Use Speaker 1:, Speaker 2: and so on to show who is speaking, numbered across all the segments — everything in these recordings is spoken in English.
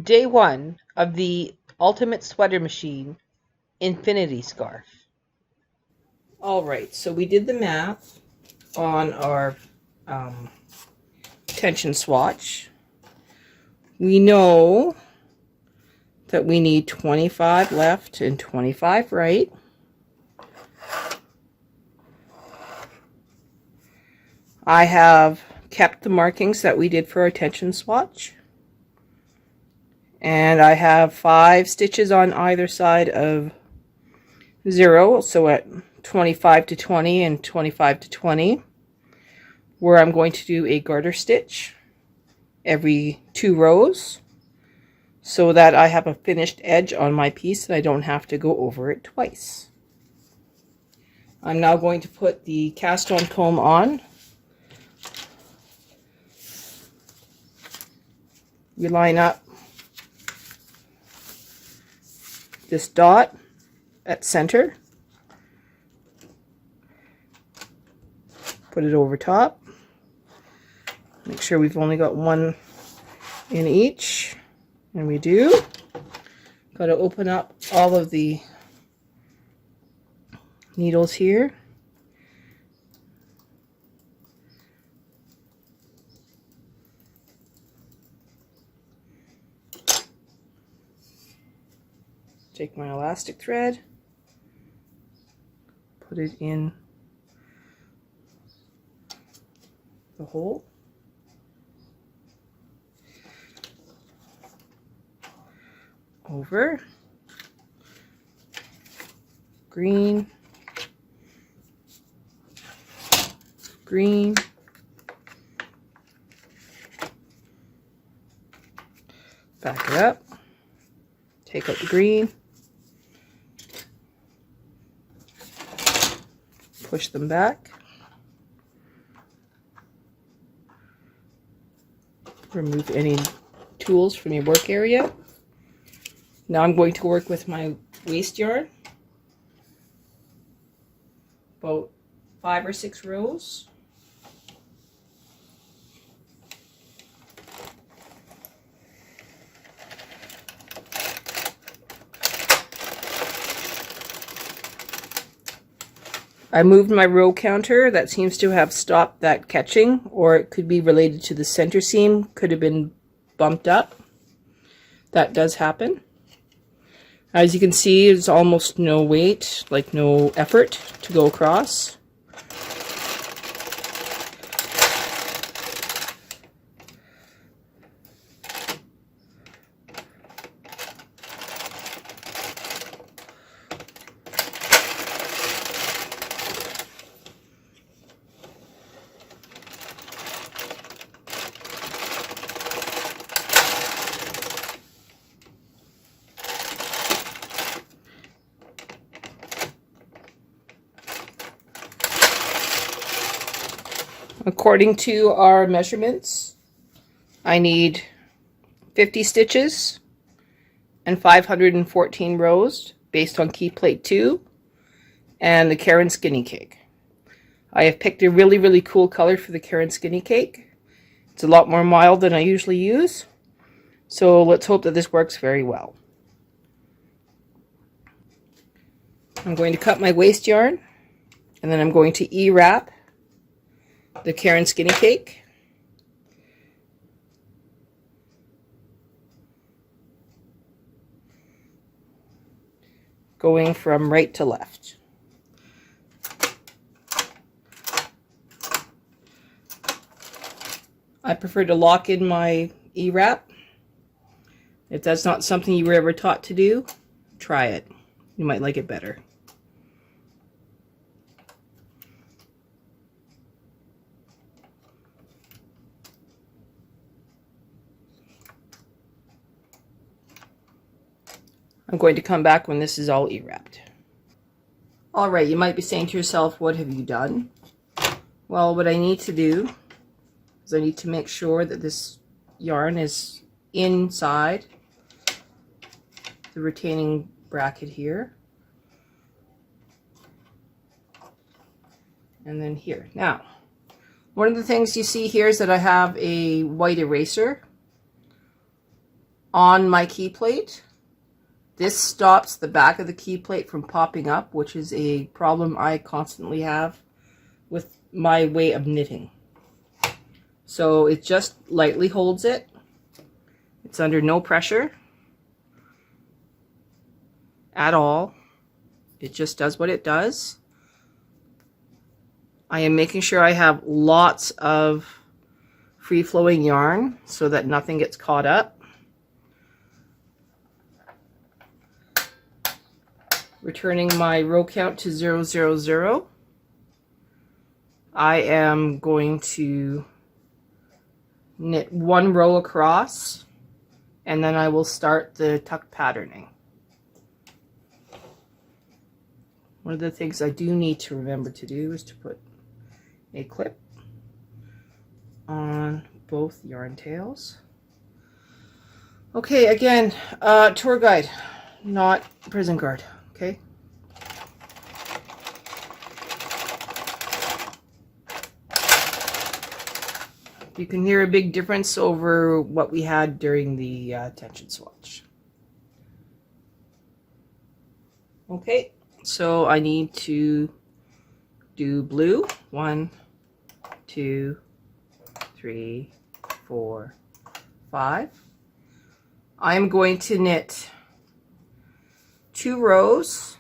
Speaker 1: Day 1 of the Ultimate Sweater Machine Infinity Scarf. Alright, so we did the math on our tension swatch. We know that we need 25 left and 25 right. I have kept the markings that we did for our tension swatch. And I have 5 stitches on either side of 0, so at 25 to 20 and 25 to 20, where I'm going to do a garter stitch every 2 rows so that I have a finished edge on my piece and I don't have to go over it twice. I'm now going to put the cast on comb on. We line up this dot at center, put it over top, make sure we've only got one in each, and we do. Got to open up all of the needles here. Take my elastic thread, put it in the hole. Over. Green. Green. Back it up. Take out the green. Push them back. Remove any tools from your work area. Now I'm going to work with my waste yarn. About 5 or 6 rows. I moved my row counter. That seems to have stopped that catching, or it could be related to the center seam. Could have been bumped up. That does happen. As you can see, there's almost no weight, like no effort to go across. According to our measurements, I need 50 stitches and 514 rows based on key plate 2 and the Caron Skinny cake. I have picked a really cool color for the Caron Skinny cake. It's a lot more mild than I usually use, so let's hope that this works very well. I'm going to cut my waste yarn, and then I'm going to E-wrap the Caron Skinny cake. Going from right to left. I prefer to lock in my E-wrap. If that's not something you were ever taught to do, try it. You might like it better. I'm going to come back when this is all E-wrapped. Alright, you might be saying to yourself, what have you done? Well, what I need to do is I need to make sure that this yarn is inside the retaining bracket here. And then here. Now, one of the things you see here is that I have a white eraser on my key plate. This stops the back of the key plate from popping up, which is a problem I constantly have with my way of knitting. So it just lightly holds it. It's under no pressure at all. It just does what it does. I am making sure I have lots of free-flowing yarn so that nothing gets caught up. Returning my row count to 000. I am going to knit one row across, and then I will start the tuck patterning. One of the things I do need to remember to do is to put a clip on both yarn tails. Okay, again, tour guide, not prison guard, okay? You can hear a big difference over what we had during the tension swatch. Okay, so I need to do blue. 1, 2, 3, 4, 5. I'm going to knit 2 rows,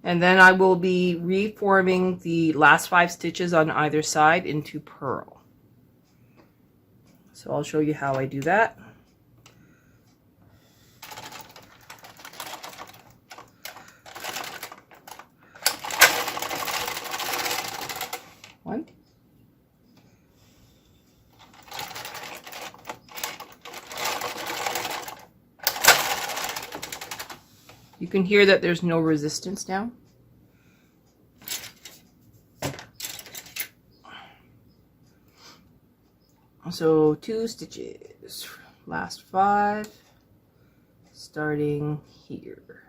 Speaker 1: and then I will be reforming the last 5 stitches on either side into purl. So I'll show you how I do that. One. You can hear that there's no resistance now. So 2 stitches, last 5, starting here.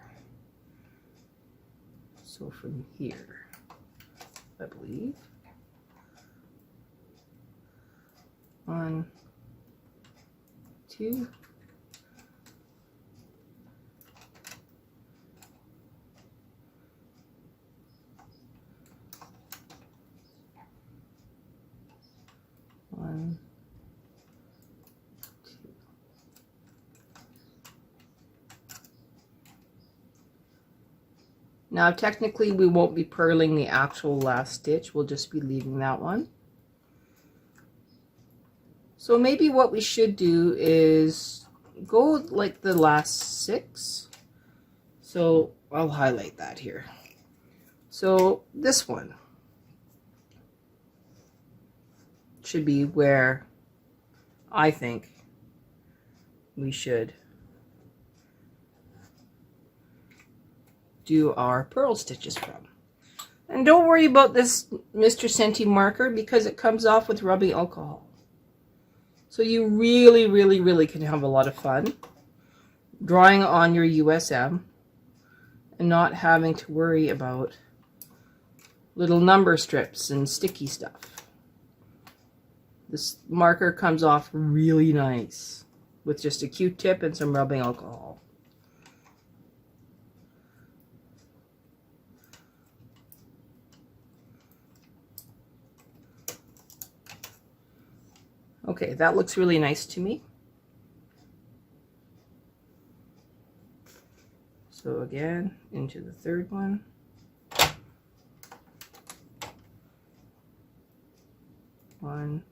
Speaker 1: So from here, I believe. 1, 2. One, two. Now technically we won't be purling the actual last stitch, we'll just be leaving that one. So maybe what we should do is go like the last 6. So I'll highlight that here. So this one should be where I think we should do our purl stitches from. And don't worry about this Mr. Senti marker because it comes off with rubbing alcohol. So you really can have a lot of fun drawing on your USM and not having to worry about little number strips and sticky stuff. This marker comes off really nice with just a Q-tip and some rubbing alcohol. Okay, that looks really nice to me. So again, into the third one. One,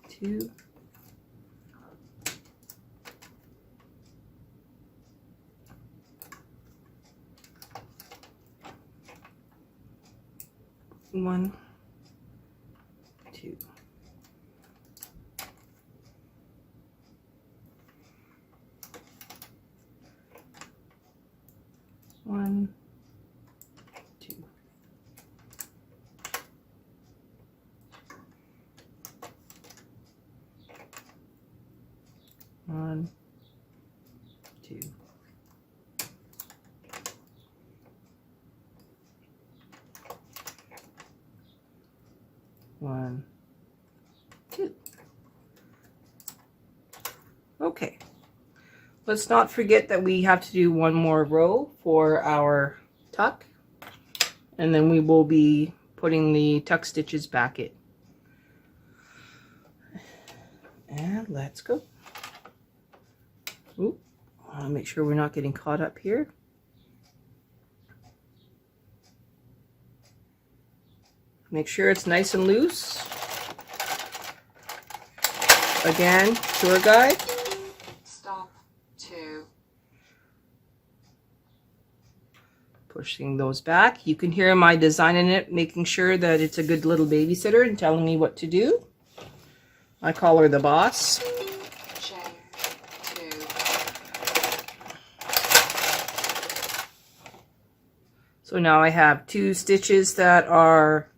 Speaker 1: 2. One, 2. One, 2. One, 2. One, 2. Okay. Let's not forget that we have to do one more row for our tuck, and then we will be putting the tuck stitches back in. And let's go. Ooh, I'll make sure we're not getting caught up here. Make sure it's nice and loose. Again, tour guide.
Speaker 2: Stop 2.
Speaker 1: Pushing those back. You can hear my designing it, making sure that it's a good little babysitter and telling me what to do. I call her the boss.
Speaker 2: Chain 2.
Speaker 1: So now I have 2 stitches that are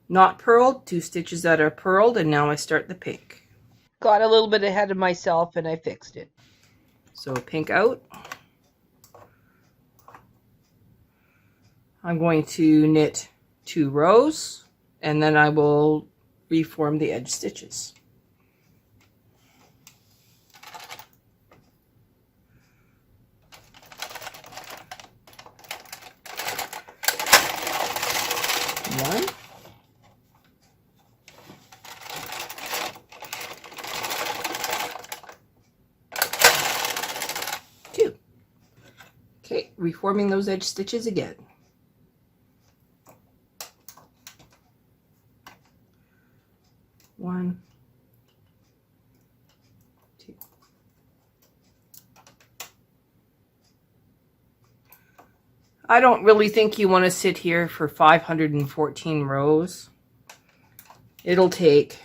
Speaker 1: not purled, 2 stitches that are purled, and now I start the pink. Got a little bit ahead of myself and I fixed it. So pink out. I'm going to knit 2 rows and then I will reform the edge stitches. One. 2. Okay, reforming those edge stitches again. 1, 2. I don't really think you want to sit here for 514 rows. It'll take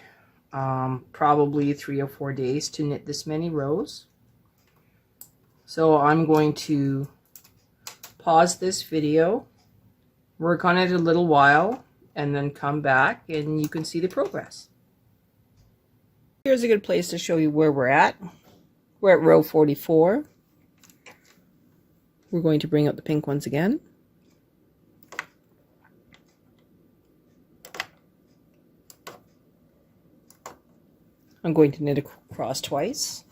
Speaker 1: probably 3 or 4 days to knit this many rows. So I'm going to pause this video, work on it a little while, and then come back and you can see the progress. Here's a good place to show you where we're at. We're at row 44. We're going to bring up the pink ones again. I'm going to knit across twice.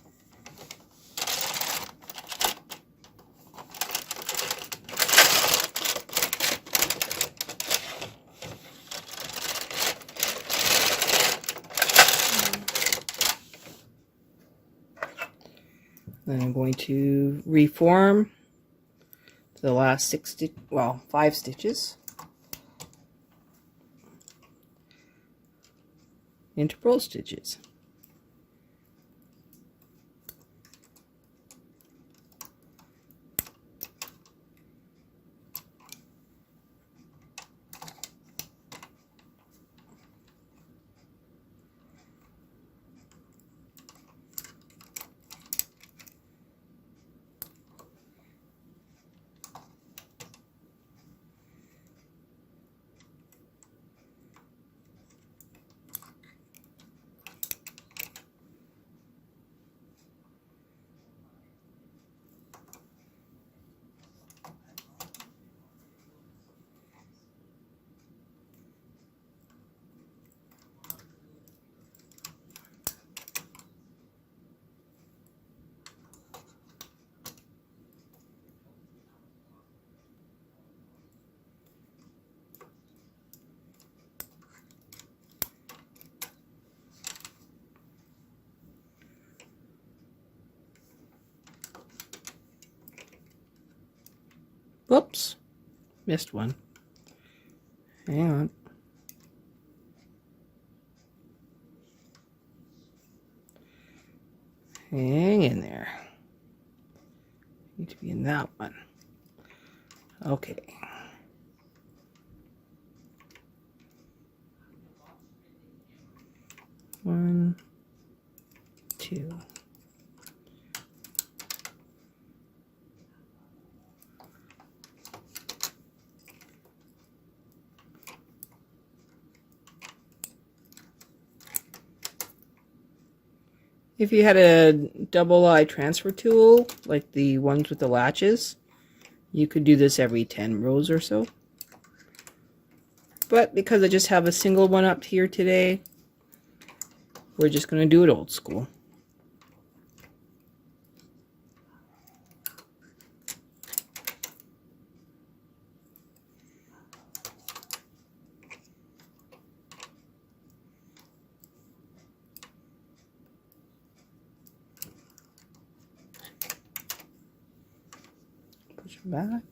Speaker 1: Then I'm going to reform to the last 5 stitches into purl stitches. Whoops, missed one. Hang on. Hang in there. Need to be in that one. Okay. One, 2. If you had a double eye transfer tool, like the ones with the latches, you could do this every 10 rows or so. But because I just have a single one up here today, we're just going to do it old school. back.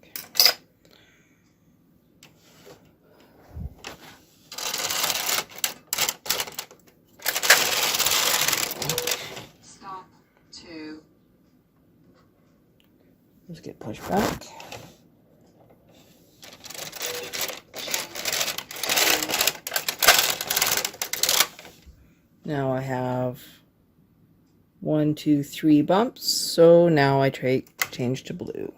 Speaker 2: Stop 2.
Speaker 1: Just get pushed back. Now I have 1, 2, 3 bumps, so now I change to blue.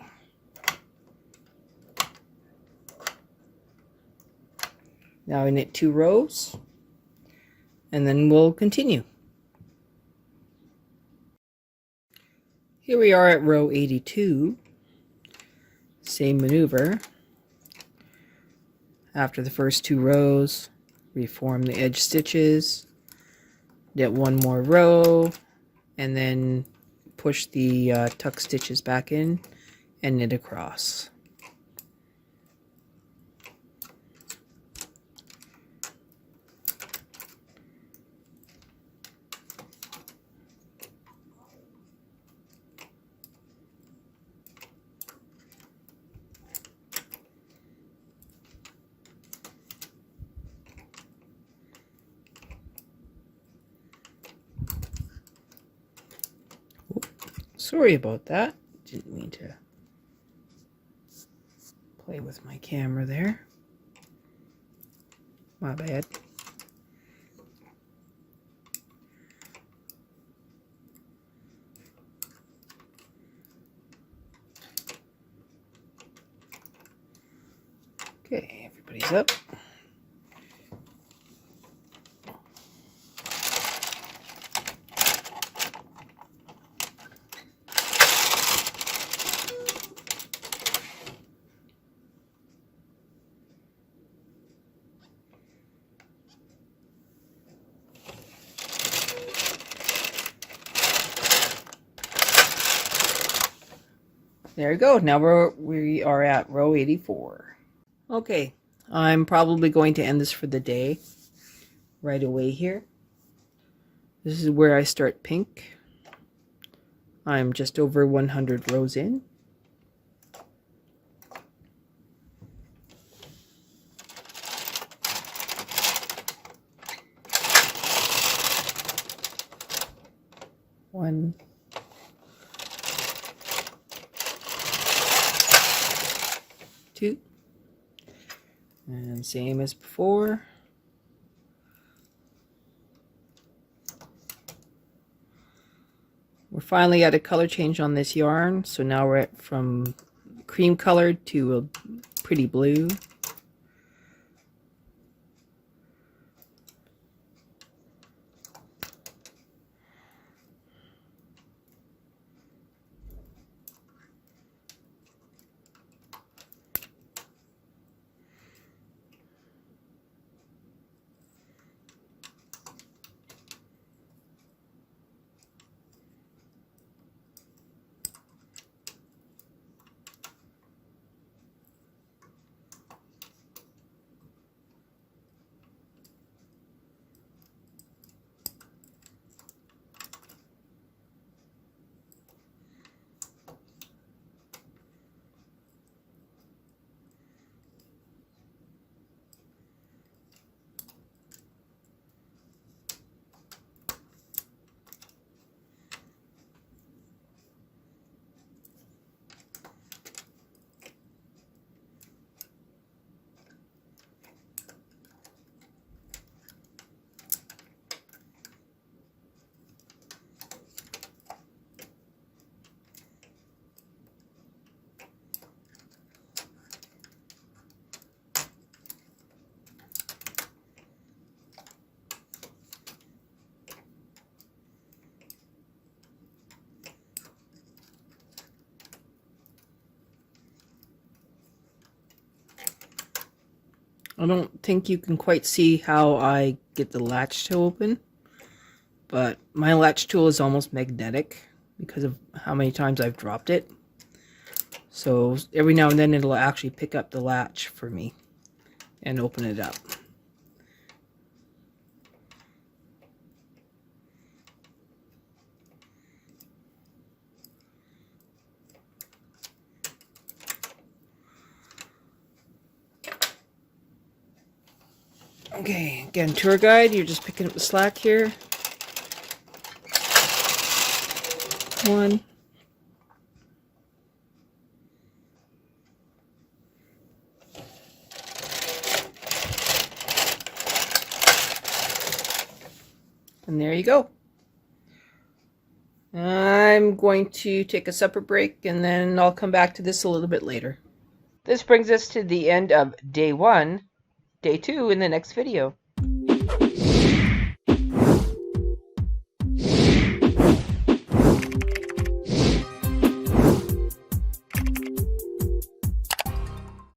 Speaker 1: Now I knit 2 rows, and then we'll continue. Here we are at row 82. Same maneuver. After the first 2 rows, reform the edge stitches, knit 1 more row, and then push the tuck stitches back in and knit across. Sorry about that. Didn't mean to play with my camera there. My bad. Okay, everybody's up. There you go. Now we are at row 84. Okay, I'm probably going to end this for the day right away here. This is where I start pink. I'm just over 100 rows in. One, two, and same as before. We're finally at a color change on this yarn, so now we're from cream colored to a pretty blue. I don't think you can quite see how I get the latch to open, but my latch tool is almost magnetic because of how many times I've dropped it. So every now and then it'll actually pick up the latch for me and open it up. Okay, again, tour guide, you're just picking up the slack here. 1. And there you go. I'm going to take a supper break and then I'll come back to this a little bit later. This brings us to the end of day 1, day 2 in the next video.